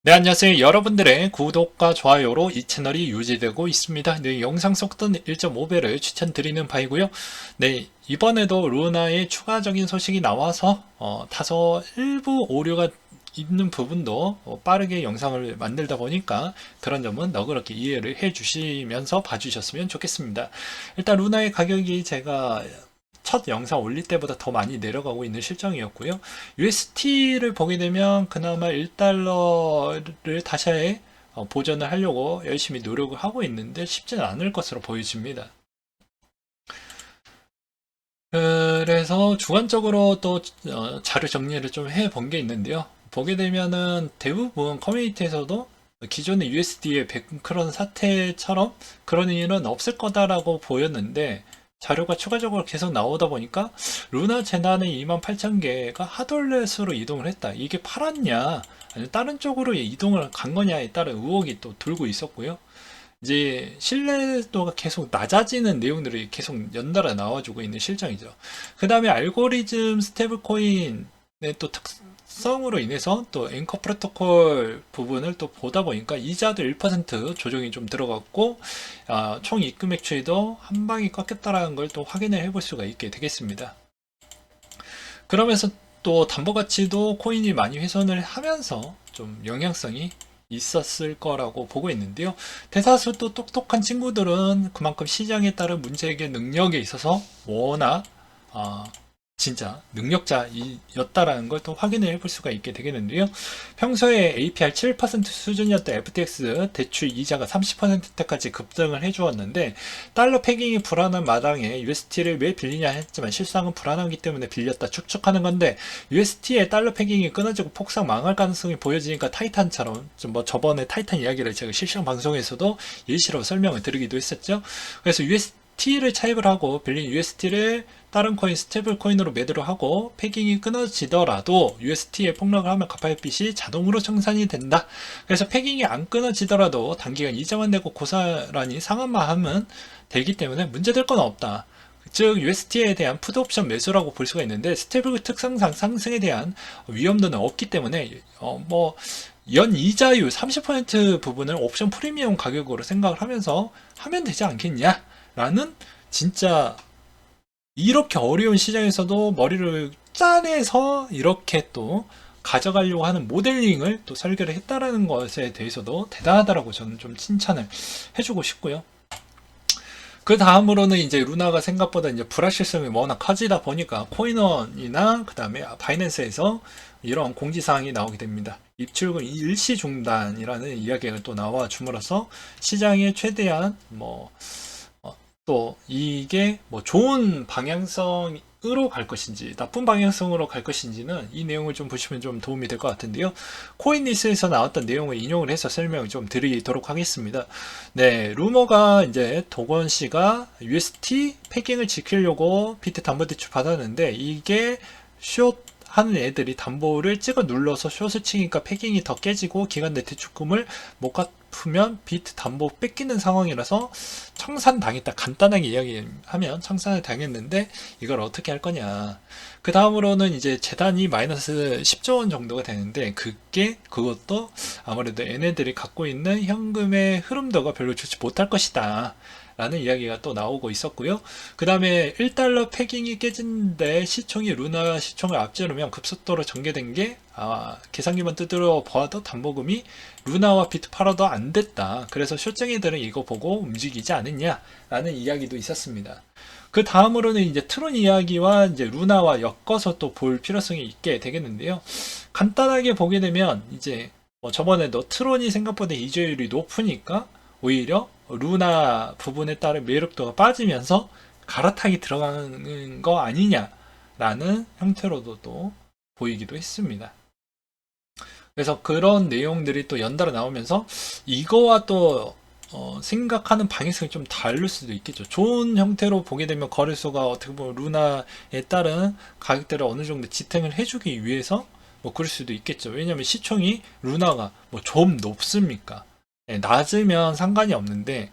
네, 안녕하세요. 여러분들의 구독과 좋아요로 이 채널이 유지되고 있습니다. 네, 영상 속도 1.5배를 추천드리는 바이고요. 네, 이번에도 루나의 추가적인 소식이 나와서 다소 일부 오류가 있는 부분도 빠르게 영상을 만들다 보니까 그런 점은 너그럽게 이해를 해 주시면서 봐주셨으면 좋겠습니다. 일단 루나의 가격이 제가 첫 영상 올릴 때보다 더 많이 내려가고 있는 실정이었고요. UST를 보게 되면 그나마 1달러를 다시 보전을 하려고 열심히 노력을 하고 있는데 쉽지는 않을 것으로 보여집니다. 그래서 주관적으로 또 자료 정리를 좀 해본 게 있는데요. 보게 되면은 대부분 커뮤니티에서도 기존의 USD의 백크런 사태처럼 그런 일은 없을 거다라고 보였는데 자료가 추가적으로 계속 나오다 보니까 루나 재단의 28,000개가 하돌렛으로 이동을 했다. 이게 팔았냐? 아니면 다른 쪽으로 이동을 간 거냐에 따른 의혹이 또 돌고 있었고요. 이제 신뢰도가 계속 낮아지는 내용들이 계속 연달아 나와주고 있는 실정이죠. 그 다음에 알고리즘 스테이블 코인의 또 특성으로 인해서 또 앵커 프로토콜 부분을 또 보다 보니까 이자도 1% 조정이 좀 들어갔고 총 입금액 추이도 한 방에 꺾였다라는 걸 또 확인을 해볼 수가 있게 되겠습니다. 그러면서 또 담보 가치도 코인이 많이 훼손을 하면서 좀 영향성이 있었을 거라고 보고 있는데요. 대다수 또 똑똑한 친구들은 그만큼 시장에 따른 문제 해결 능력에 있어서 워낙 진짜 능력자였다라는 걸 또 확인을 해볼 수가 있게 되겠는데요. 평소에 APR 7% 수준이었던 FTX 대출 이자가 30%대까지 급등을 해주었는데 달러 패깅이 불안한 마당에 UST를 왜 빌리냐 했지만 실상은 불안하기 때문에 빌렸다 축축하는 건데 UST의 달러 패깅이 끊어지고 폭삭 망할 가능성이 보여지니까 타이탄처럼 좀 뭐 저번에 타이탄 이야기를 제가 실시간 방송에서도 예시로 설명을 드리기도 했었죠. 그래서 UST를 차입을 하고 빌린 UST를 다른 코인 스테이블 코인으로 매도를 하고 패깅이 끊어지더라도 UST에 폭락을 하면 가파햇빛이 자동으로 청산이 된다. 그래서 패깅이 안 끊어지더라도 단기간 이자만 내고 고스란히 상한만 하면 되기 때문에 문제될 건 없다. 즉 UST에 대한 풋옵션 매수라고 볼 수가 있는데 스테이블 특성상 상승에 대한 위험도는 없기 때문에 연 이자율 30% 부분을 옵션 프리미엄 가격으로 생각을 하면서 하면 되지 않겠냐? 라는 진짜 이렇게 어려운 시장에서도 머리를 짜내서 이렇게 또 가져가려고 하는 모델링을 또 설계를 했다라는 것에 대해서도 대단하다라고 저는 좀 칭찬을 해주고 싶고요. 그 다음으로는 이제 루나가 생각보다 이제 불확실성이 워낙 커지다 보니까 코인원이나 그 다음에 바이낸스에서 이런 공지사항이 나오게 됩니다. 입출금 일시 중단이라는 이야기가 또 나와 줌으로써 시장에 최대한 또 이게 좋은 방향성으로 갈 것인지 나쁜 방향성으로 갈 것인지는 이 내용을 좀 보시면 좀 도움이 될 것 같은데요. 코인리스에서 나왔던 내용을 인용을 해서 설명을 좀 드리도록 하겠습니다. 네, 루머가 이제 도건 씨가 UST 패킹을 지키려고 비트 담보대출 받았는데 이게 숏 하는 애들이 담보를 찍어 눌러서 숏을 치니까 패킹이 더 깨지고 기간 내 대출금을 못 갚으면 비트 담보 뺏기는 상황이라서 청산 당했다. 간단하게 이야기하면 청산을 당했는데 이걸 어떻게 할 거냐. 그 다음으로는 이제 재단이 마이너스 10조 원 정도가 되는데 그것도 아무래도 얘네들이 갖고 있는 현금의 흐름도가 별로 좋지 못할 것이다. 라는 이야기가 또 나오고 있었고요. 그 다음에 1달러 패깅이 깨진데 시총이 루나 시총을 앞지르면 급속도로 전개된 게 계산기만 두드려 보아도 담보금이 루나와 비트 팔아도 안 됐다. 그래서 쇼쟁이들은 이거 보고 움직이지 않았냐 라는 이야기도 있었습니다. 그 다음으로는 이제 트론 이야기와 이제 루나와 엮어서 또 볼 필요성이 있게 되겠는데요. 간단하게 보게 되면 이제 저번에도 트론이 생각보다 이주율이 높으니까 오히려 루나 부분에 따른 매력도가 빠지면서 갈아타기 들어가는 거 아니냐라는 형태로도 또 보이기도 했습니다. 그래서 그런 내용들이 또 연달아 나오면서 이거와 또 생각하는 방향성이 좀 다를 수도 있겠죠. 좋은 형태로 보게 되면 거래소가 어떻게 보면 루나에 따른 가격대를 어느 정도 지탱을 해주기 위해서 그럴 수도 있겠죠. 왜냐하면 시총이 루나가 좀 높습니까? 네, 낮으면 상관이 없는데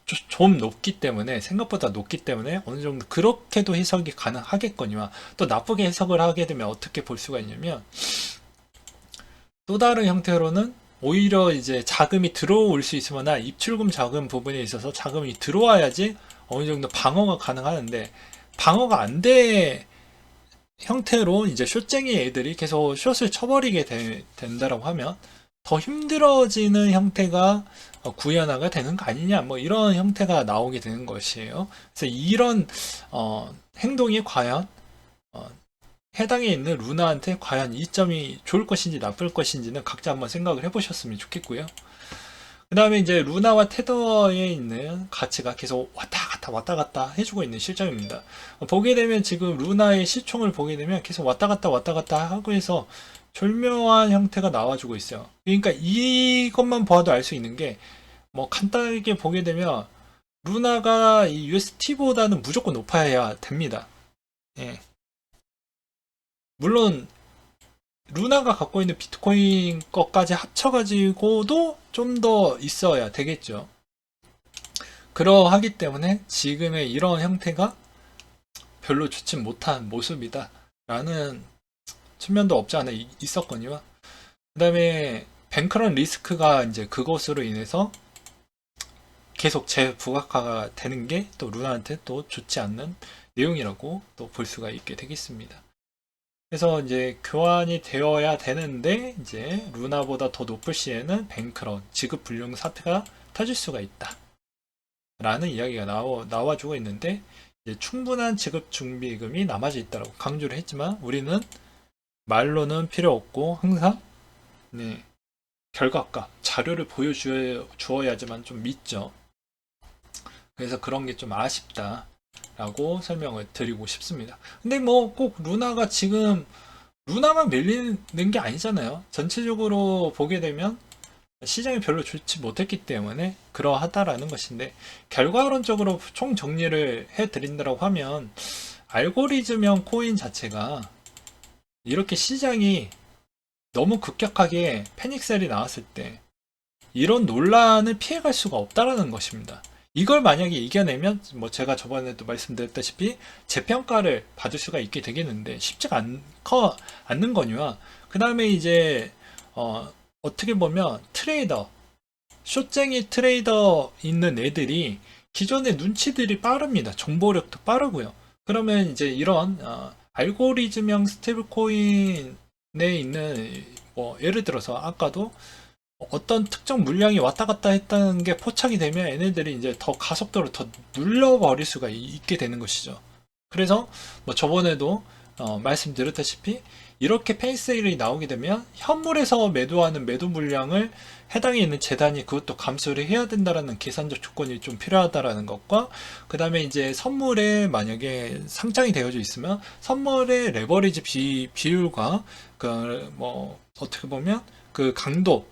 좀 높기 때문에 생각보다 높기 때문에 어느 정도 그렇게도 해석이 가능하겠거니와 또 나쁘게 해석을 하게 되면 어떻게 볼 수가 있냐면 또 다른 형태로는 오히려 이제 자금이 들어올 수 있으거나 입출금 자금 부분에 있어서 자금이 들어와야지 어느 정도 방어가 가능하는데, 방어가 안 돼 형태로 이제 숏쟁이 애들이 계속 숏을 쳐버리게 된다라고 하면 더 힘들어지는 형태가 구현화가 되는 거 아니냐, 뭐 이런 형태가 나오게 되는 것이에요. 그래서 이런 행동이 과연 해당에 있는 루나한테 과연 이점이 좋을 것인지 나쁠 것인지는 각자 한번 생각을 해보셨으면 좋겠고요. 그 다음에 이제 루나와 테더에 있는 가치가 계속 왔다 갔다 해주고 있는 실정입니다. 보게 되면 지금 루나의 시총을 보게 되면 계속 왔다 갔다 하고 해서 절묘한 형태가 나와주고 있어요. 그러니까 이것만 봐도 알 수 있는 게, 뭐 간단하게 보게 되면 루나가 이 UST보다는 무조건 높아야 됩니다. 예. 물론 루나가 갖고 있는 비트코인 것까지 합쳐가지고도 좀 더 있어야 되겠죠. 그러하기 때문에 지금의 이런 형태가 별로 좋지 못한 모습이다 라는 측면도 없지 않아 있었거니와, 그 다음에 뱅크런 리스크가 이제 그것으로 인해서 계속 재부각화가 되는 게 또 루나한테 또 좋지 않는 내용이라고 또 볼 수가 있게 되겠습니다. 그래서 이제 교환이 되어야 되는데, 이제 루나보다 더 높을 시에는 뱅크런 지급 불능 사태가 터질 수가 있다 라는 이야기가 나와주고 있는데, 이제 충분한 지급 준비금이 남아져 있다고 강조를 했지만, 우리는 말로는 필요 없고 항상 결과값 자료를 보여주어야지만 좀 믿죠. 그래서 그런 게 좀 아쉽다 라고 설명을 드리고 싶습니다. 근데 뭐 꼭 루나가 지금 루나만 밀리는 게 아니잖아요. 전체적으로 보게 되면 시장이 별로 좋지 못했기 때문에 그러하다라는 것인데, 결과론적으로 총 정리를 해드린다고 하면 알고리즘형 코인 자체가 이렇게 시장이 너무 급격하게 패닉셀이 나왔을 때 이런 논란을 피해갈 수가 없다라는 것입니다. 이걸 만약에 이겨내면 뭐 제가 저번에도 말씀드렸다시피 재평가를 받을 수가 있게 되겠는데, 쉽지가 않는 거니와, 그 다음에 이제 어떻게 보면 트레이더, 숏쟁이 트레이더 있는 애들이 기존의 눈치들이 빠릅니다. 정보력도 빠르고요. 그러면 이제 이런 알고리즘형 스테이블 코인에 있는, 뭐 예를 들어서 아까도 어떤 특정 물량이 왔다 갔다 했다는 게 포착이 되면 얘네들이 이제 더 가속도를 더 눌러버릴 수가 있게 되는 것이죠. 그래서 뭐 저번에도 말씀드렸다시피 이렇게 페이스세일이 나오게 되면 현물에서 매도하는 매도 물량을 해당에 있는 재단이 그것도 감수를 해야 된다라는 계산적 조건이 좀 필요하다라는 것과, 그 다음에 이제 선물에 만약에 상장이 되어져 있으면 선물의 레버리지 비율과 그 뭐 어떻게 보면 그 강도,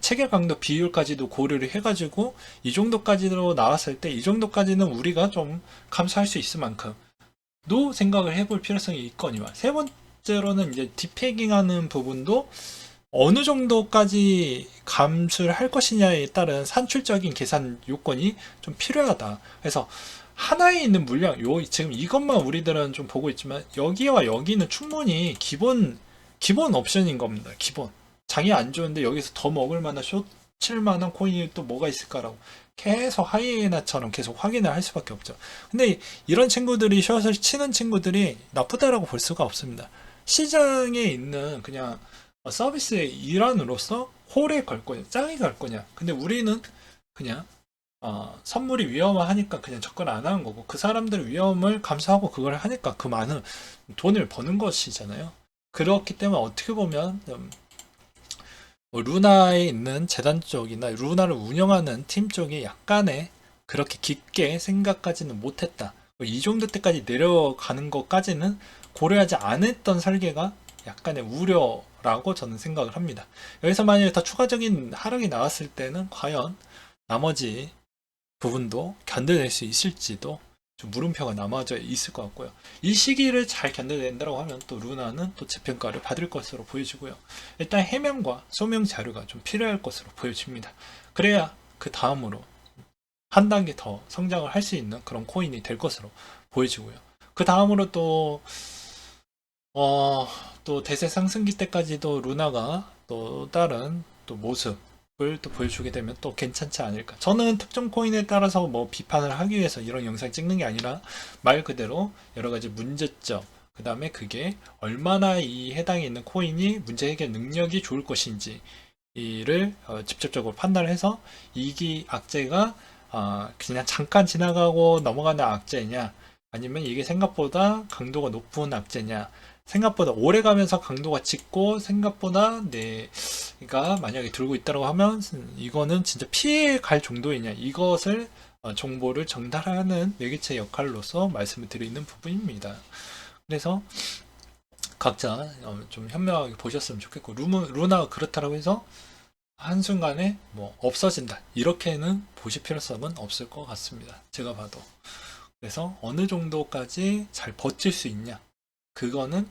체결 강도 비율까지도 고려를 해가지고 이 정도까지로 나왔을 때 이 정도까지는 우리가 좀 감수할 수 있을 만큼도 생각을 해볼 필요성이 있거니와, 세 번째로는 이제 디패깅하는 부분도 어느 정도까지 감수를 할 것이냐에 따른 산출적인 계산 요건이 좀 필요하다. 그래서 하나에 있는 물량, 지금 이것만 우리들은 좀 보고 있지만 여기와 여기는 충분히 기본 옵션인 겁니다. 기본. 장이 안 좋은데 여기서 더 먹을 만한 칠 만한 코인이 또 뭐가 있을까라고 계속 하이에나처럼 계속 확인을 할 수밖에 없죠. 근데 이런 친구들이 숏을 치는 친구들이 나쁘다라고 볼 수가 없습니다. 시장에 있는 그냥 서비스의 일환으로서 홀에 걸 거냐, 짱에 갈 거냐. 근데 우리는 그냥 선물이 위험하니까 그냥 접근 안 하는 거고, 그 사람들 위험을 감수하고 그걸 하니까 그 많은 돈을 버는 것이잖아요. 그렇기 때문에 어떻게 보면 뭐 루나에 있는 재단 쪽이나 루나를 운영하는 팀 쪽이 약간의 그렇게 깊게 생각까지는 못했다. 이 정도 때까지 내려가는 것까지는 고려하지 않았던 설계가 약간의 우려라고 저는 생각을 합니다. 여기서 만약에 더 추가적인 하락이 나왔을 때는 과연 나머지 부분도 견뎌낼 수 있을지도 좀 물음표가 남아져 있을 것 같고요. 이 시기를 잘 견뎌낸다고 하면 또 루나는 또 재평가를 받을 것으로 보여지고요. 일단 해명과 소명 자료가 좀 필요할 것으로 보여집니다. 그래야 그 다음으로 한 단계 더 성장을 할 수 있는 그런 코인이 될 것으로 보여지고요. 그 다음으로 또 대세 상승기 때까지도 루나가 또 다른 또 모습, 또 보여주게 되면 또 괜찮지 않을까. 저는 특정 코인에 따라서 뭐 비판을 하기 위해서 이런 영상 찍는 게 아니라 말 그대로 여러 가지 문제점, 그 다음에 그게 얼마나 이 해당에 있는 코인이 문제 해결 능력이 좋을 것인지 이를 직접적으로 판단을 해서 이기 악재가 그냥 잠깐 지나가고 넘어가는 악재냐, 아니면 이게 생각보다 강도가 높은 악재냐, 생각보다 오래 가면서 강도가 짙고 생각보다 내가 만약에 들고 있다고 하면 이거는 진짜 피해 갈 정도이냐, 이것을 정보를 전달하는 매개체 역할로서 말씀을 드리는 부분입니다. 그래서 각자 좀 현명하게 보셨으면 좋겠고, 루나가 그렇다고 해서 한순간에 뭐 없어진다 이렇게는 보실 필요성은 없을 것 같습니다. 제가 봐도. 그래서 어느 정도까지 잘 버틸 수 있냐, 그거는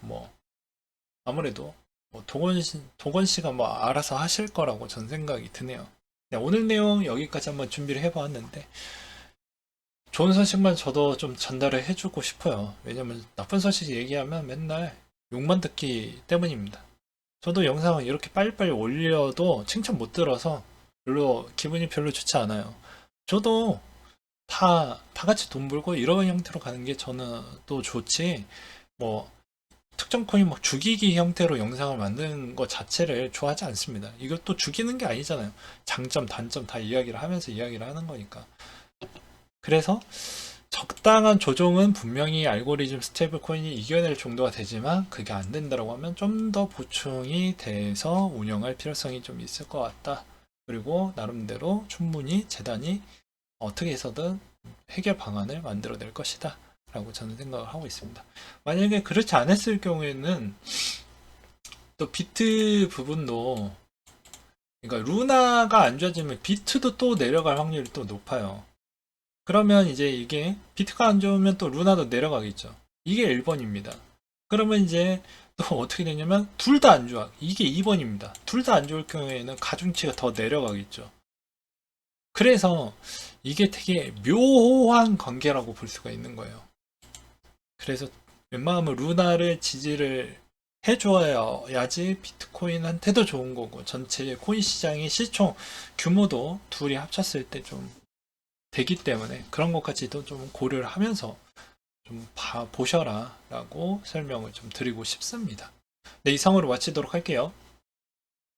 뭐 아무래도 뭐 동원 씨가 뭐 알아서 하실 거라고 전 생각이 드네요. 네, 오늘 내용 여기까지 한번 준비를 해보았는데, 좋은 소식만 저도 좀 전달을 해주고 싶어요. 왜냐면 나쁜 소식 얘기하면 맨날 욕만 듣기 때문입니다. 저도 영상을 이렇게 빨리빨리 올려도 칭찬 못 들어서 기분이 별로 좋지 않아요. 저도 다 같이 돈 벌고 이런 형태로 가는 게 저는 또 좋지, 뭐 특정 코인 막 죽이기 형태로 영상을 만드는 것 자체를 좋아하지 않습니다. 이것도 죽이는 게 아니잖아요. 장점, 단점 다 이야기를 하면서 이야기를 하는 거니까. 그래서 적당한 조정은 분명히 알고리즘 스테이블 코인이 이겨낼 정도가 되지만, 그게 안 된다고 하면 좀 더 보충이 돼서 운영할 필요성이 좀 있을 것 같다. 그리고 나름대로 충분히 재단이 어떻게 해서든 해결 방안을 만들어낼 것이다 라고 저는 생각을 하고 있습니다. 만약에 그렇지 않았을 경우에는 또 비트 부분도, 그러니까 루나가 안 좋아지면 비트도 또 내려갈 확률이 또 높아요. 그러면 이제 이게 비트가 안 좋으면 또 루나도 내려가겠죠. 이게 1번입니다. 그러면 이제 또 어떻게 되냐면 둘 다 안 좋아. 이게 2번입니다. 둘 다 안 좋을 경우에는 가중치가 더 내려가겠죠. 그래서 이게 되게 묘한 관계라고 볼 수가 있는 거예요. 그래서 웬만하면 루나를 지지를 해줘야지 비트코인한테도 좋은 거고, 전체 코인 시장의 시총 규모도 둘이 합쳤을 때 좀 되기 때문에 그런 것까지도 좀 고려를 하면서 좀 보셔라 라고 설명을 좀 드리고 싶습니다. 네, 이상으로 마치도록 할게요.